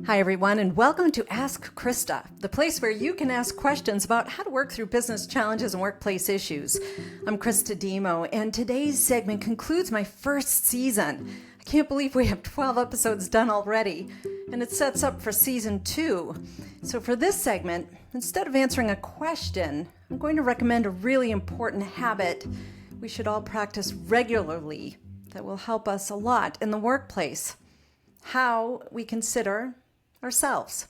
Hi, everyone, and welcome to Ask Christa, the place where you can ask questions about how to work through business challenges and workplace issues. I'm Christa Dhimo, and today's segment concludes my first season. I can't believe we have 12 episodes done already, and it sets up for season 2. So for this segment, instead of answering a question, I'm going to recommend a really important habit we should all practice regularly that will help us a lot in the workplace: how we consider ourselves.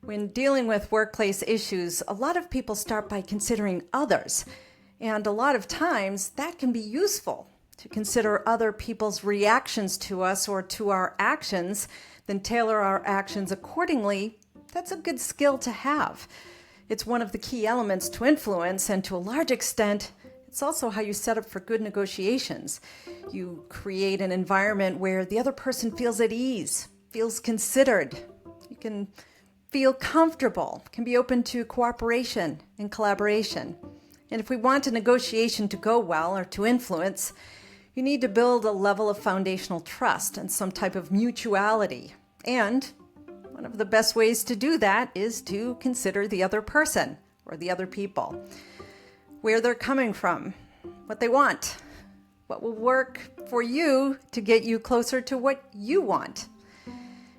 When dealing with workplace issues, a lot of people start by considering others, and a lot of times that can be useful to consider other people's reactions to us or to our actions, then tailor our actions accordingly. That's a good skill to have. It's one of the key elements to influence, and to a large extent, it's also how you set up for good negotiations. You create an environment where the other person feels at ease, feels considered. You can feel comfortable, can be open to cooperation and collaboration. And if we want a negotiation to go well or to influence, you need to build a level of foundational trust and some type of mutuality. And one of the best ways to do that is to consider the other person or the other people, where they're coming from, what they want, what will work for you to get you closer to what you want.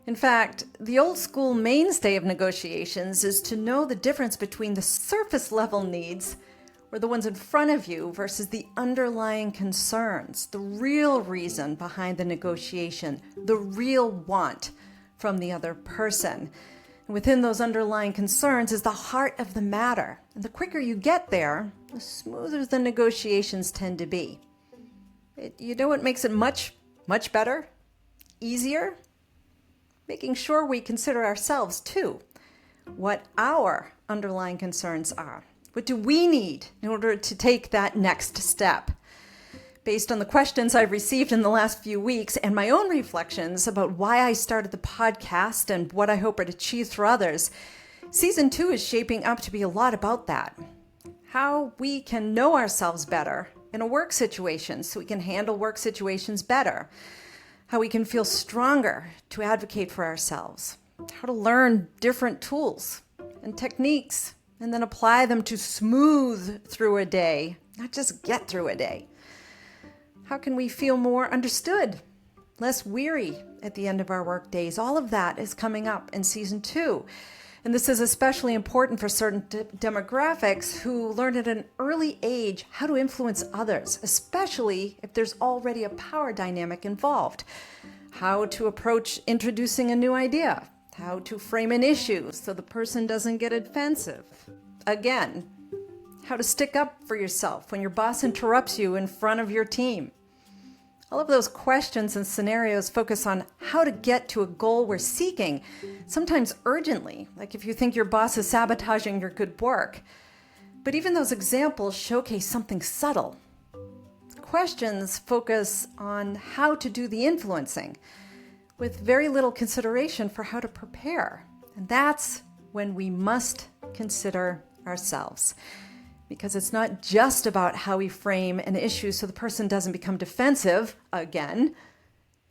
In fact, the old school mainstay of negotiations is to know the difference between the surface level needs, or the ones in front of you, versus the underlying concerns, the real reason behind the negotiation, the real want from the other person. And within those underlying concerns is the heart of the matter. And the quicker you get there, the smoother the negotiations tend to be. You know what makes it much better? Easier? Making sure we consider ourselves too. What our underlying concerns are. What do we need in order to take that next step? Based on the questions I've received in the last few weeks and my own reflections about why I started the podcast and what I hope it achieves for others, Season 2 is shaping up to be a lot about that. How we can know ourselves better in a work situation so we can handle work situations better. How we can feel stronger to advocate for ourselves. How to learn different tools and techniques and then apply them to smooth through a day, not just get through a day. How can we feel more understood, less weary at the end of our work days? All of that is coming up in Season 2. And this is especially important for certain demographics who learn at an early age how to influence others, especially if there's already a power dynamic involved. How to approach introducing a new idea, how to frame an issue so the person doesn't get defensive. Again, how to stick up for yourself when your boss interrupts you in front of your team. All of those questions and scenarios focus on how to get to a goal we're seeking, sometimes urgently, like if you think your boss is sabotaging your good work. But even those examples showcase something subtle. Questions focus on how to do the influencing, with very little consideration for how to prepare. And that's when we must consider ourselves. Because it's not just about how we frame an issue so the person doesn't become defensive again.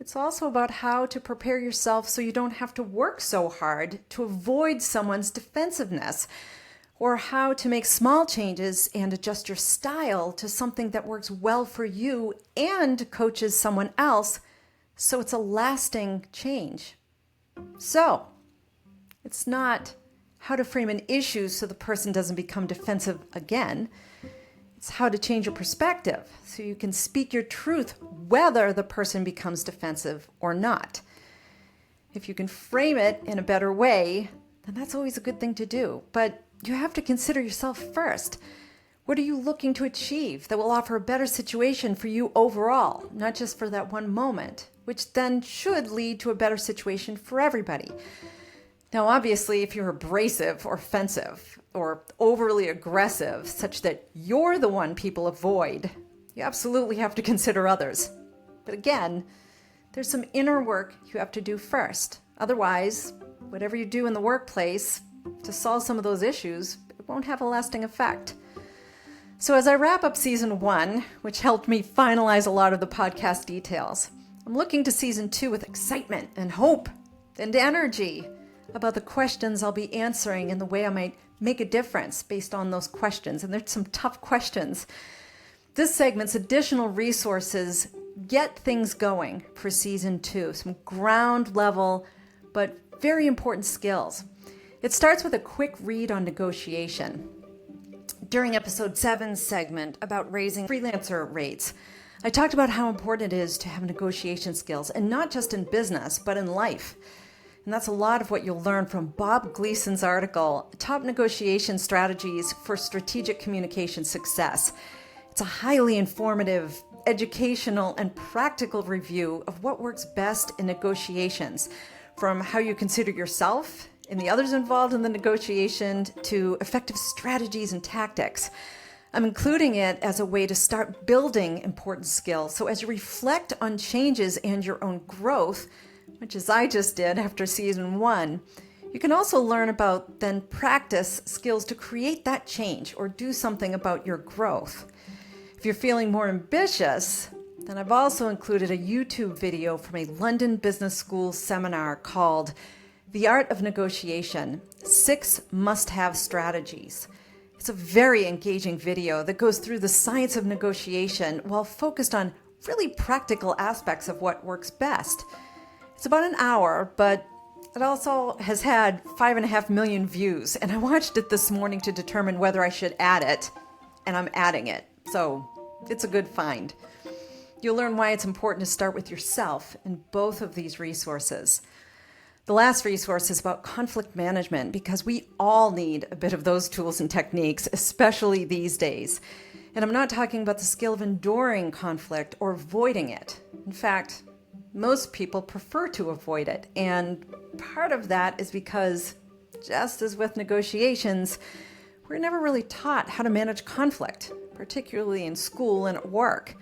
It's also about how to prepare yourself so you don't have to work so hard to avoid someone's defensiveness, or how to make small changes and adjust your style to something that works well for you and coaches someone else so it's a lasting change. So, it's not how to frame an issue so the person doesn't become defensive again. It's how to change your perspective so you can speak your truth whether the person becomes defensive or not. If you can frame it in a better way, then that's always a good thing to do. But you have to consider yourself first. What are you looking to achieve that will offer a better situation for you overall, not just for that one moment, which then should lead to a better situation for everybody? Now, obviously, if you're abrasive or offensive or overly aggressive, such that you're the one people avoid, you absolutely have to consider others. But again, there's some inner work you have to do first. Otherwise, whatever you do in the workplace to solve some of those issues, it won't have a lasting effect. So as I wrap up Season 1, which helped me finalize a lot of the podcast details, I'm looking to Season 2 with excitement and hope and energy about the questions I'll be answering and the way I might make a difference based on those questions. And there's some tough questions. This segment's additional resources get things going for season 2, some ground level but very important skills. It starts with a quick read on negotiation. During episode 7's segment about raising freelancer rates, I talked about how important it is to have negotiation skills, and not just in business, but in life. And that's a lot of what you'll learn from Bob Gleason's article, Top Negotiation Strategies for Strategic Communication Success. It's a highly informative, educational, and practical review of what works best in negotiations, from how you consider yourself and the others involved in the negotiation to effective strategies and tactics. I'm including it as a way to start building important skills. So as you reflect on changes and your own growth, which is I just did after season 1, you can also learn about, then practice skills to create that change or do something about your growth. If you're feeling more ambitious, then I've also included a YouTube video from a London Business School seminar called The Art of Negotiation, 6 Must-Have Strategies. It's a very engaging video that goes through the science of negotiation while focused on really practical aspects of what works best. It's about an hour, but it also has had 5.5 million views, and I watched it this morning to determine whether I should add it, and I'm adding it, so it's a good find. You'll learn why it's important to start with yourself in both of these resources. The last resource is about conflict management, because we all need a bit of those tools and techniques, especially these days. And I'm not talking about the skill of enduring conflict or avoiding it. In fact, most people prefer to avoid it. And part of that is because, just as with negotiations, we're never really taught how to manage conflict, particularly in school and at work.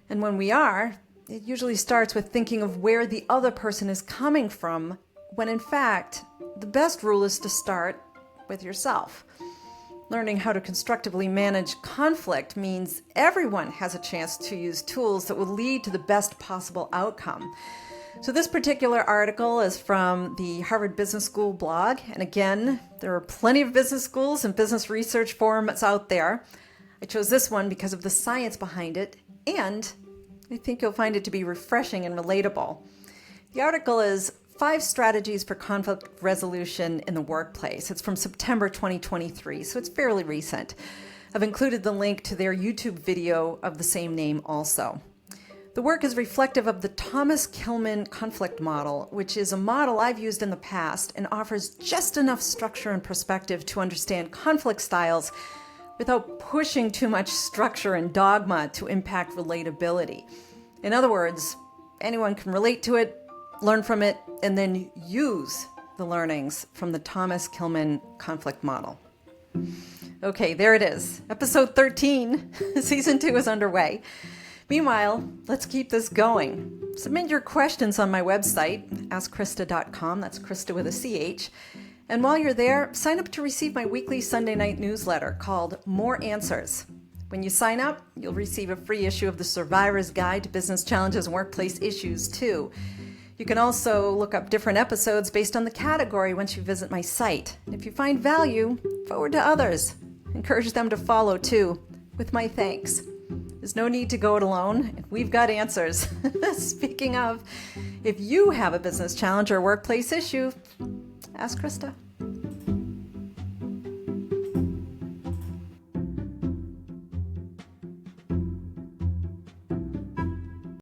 And when we are, it usually starts with thinking of where the other person is coming from, when in fact, the best rule is to start with yourself. Learning how to constructively manage conflict means everyone has a chance to use tools that will lead to the best possible outcome. So this particular article is from the Harvard Business School blog. And again, there are plenty of business schools and business research forums out there. I chose this one because of the science behind it, and I think you'll find it to be refreshing and relatable. The article is 5 Strategies for Conflict Resolution in the Workplace. It's from September 2023, so it's fairly recent. I've included the link to their YouTube video of the same name also. The work is reflective of the Thomas Kilmann conflict model, which is a model I've used in the past and offers just enough structure and perspective to understand conflict styles without pushing too much structure and dogma to impact relatability. In other words, anyone can relate to it, learn from it, and then use the learnings from the Thomas Kilmann conflict model. Okay, there it is. Episode 13, season 2 is underway. Meanwhile, let's keep this going. Submit your questions on my website, askchrista.com. That's Christa with a CH. And while you're there, sign up to receive my weekly Sunday night newsletter called More Answers. When you sign up, you'll receive a free issue of the Survivor's Guide to Business Challenges and Workplace Issues, too. You can also look up different episodes based on the category once you visit my site. And if you find value, forward to others. Encourage them to follow, too, with my thanks. There's no need to go it alone, and we've got answers. Speaking of, if you have a business challenge or workplace issue, ask Christa.